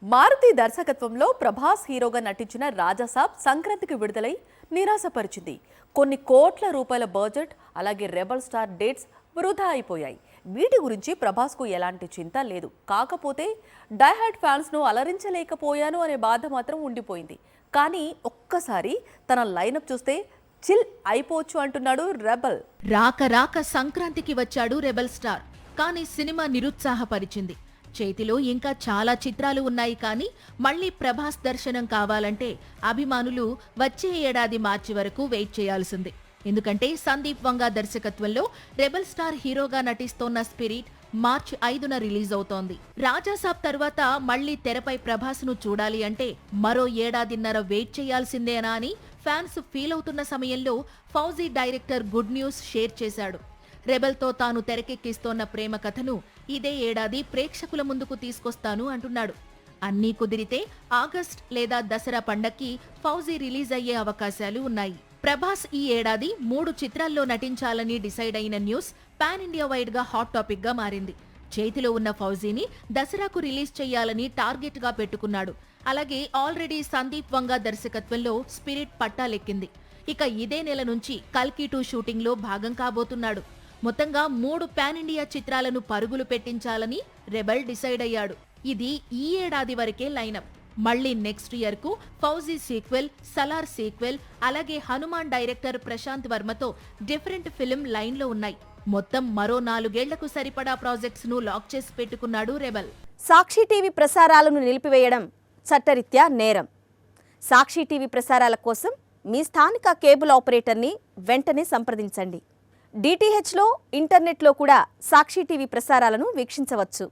మారుతి దర్శకత్వంలో ప్రభాస్ హీరోగా నటించిన రాజాసాబ్ సంక్రాంతికి విడుదలై నిరాశపరిచింది. కొన్ని కోట్ల రూపాయల బడ్జెట్ అలాగే రెబల్ స్టార్ డేట్స్ వృధా అయిపోయాయి. వీటి గురించి ప్రభాస్కు ఎలాంటి చింత లేదు. కాకపోతే డైహార్డ్ ఫ్యాన్స్ను అలరించలేకపోయాను అనే బాధ మాత్రం ఉండిపోయింది. కానీ ఒక్కసారి తన లైనప్ చూస్తే చిల్ అయిపోవచ్చు అంటున్నాడు రెబల్. రాక సంక్రాంతికి వచ్చాడు రెబల్ స్టార్. కానీ సినిమా నిరుత్సాహపరిచింది. చేతిలో ఇంకా చాలా చిత్రాలు ఉన్నాయి, కానీ మళ్లీ ప్రభాస్ దర్శనం కావాలంటే అభిమానులు వచ్చే ఏడాది మార్చి వరకు వెయిట్ చేయాల్సిందే. ఎందుకంటే సందీప్ వంగా దర్శకత్వంలో రెబల్ స్టార్ హీరోగా నటిస్తోన్న స్పిరిట్ మార్చి 5న రిలీజ్ అవుతోంది. రాజాసాబ్ తర్వాత మళ్లీ తెరపై ప్రభాస్ ను చూడాలి అంటే మరో ఏడాదిన్నర వెయిట్ చేయాల్సిందేనా అని ఫ్యాన్స్ ఫీల్ అవుతున్న సమయంలో fauji director good news share చేశాడు. రెబల్తో తాను తెరకెక్కిస్తోన్న ప్రేమ కథను ఇదే ఏడాది ప్రేక్షకుల ముందుకు తీసుకొస్తాను అంటున్నాడు. అన్నీ కుదిరితే ఆగస్ట్ లేదా దసరా పండక్కి ఫౌజీ రిలీజ్ అయ్యే అవకాశాలు ఉన్నాయి. ప్రభాస్ ఈ ఏడాది 3 చిత్రాల్లో నటించాలని డిసైడ్ అయిన న్యూస్ పాన్ ఇండియా వైడ్ గా హాట్ టాపిక్ గా మారింది. చేతిలో ఉన్న ఫౌజీని దసరాకు రిలీజ్ చేయాలని టార్గెట్ గా పెట్టుకున్నాడు. అలాగే ఆల్రెడీ సందీప్ వంగా దర్శకత్వంలో స్పిరిట్ పట్టాలెక్కింది. ఇక ఇదే నెల నుంచి కల్కి 2 షూటింగ్ లో భాగం కాబోతున్నాడు. మొత్తంగా 3 పాన్ ఇండియా చిత్రాలను పరుగులు పెట్టించాలని రెబల్ డిసైడ్ అయ్యాడు. ఇది ఈ ఏడాది వరకే లైనప్. మళ్లీ నెక్స్ట్ ఇయర్ కు ఫౌజీ సీక్వెల్, సలార్ సీక్వెల్, అలాగే హనుమాన్ డైరెక్టర్ ప్రశాంత్ వర్మతో డిఫరెంట్ ఫిల్మ్ లైన్ లో ఉన్నాయి. మొత్తం మరో 4 ఏళ్లకు సరిపడా ప్రాజెక్ట్స్ ను లాక్ చేసి పెట్టుకున్నాడు రెబల్. సాక్షి టీవీ ప్రసారాలను నిలిపివేయడం చట్టరీత్యా నేరం. సాక్షి టీవీ ప్రసారాల కోసం మీ స్థానిక కేబుల్ ఆపరేటర్ని వెంటనే సంప్రదించండి. డిటిహెచ్లో, ఇంటర్నెట్లో కూడా సాక్షి టీవీ ప్రసారాలను వీక్షించవచ్చు.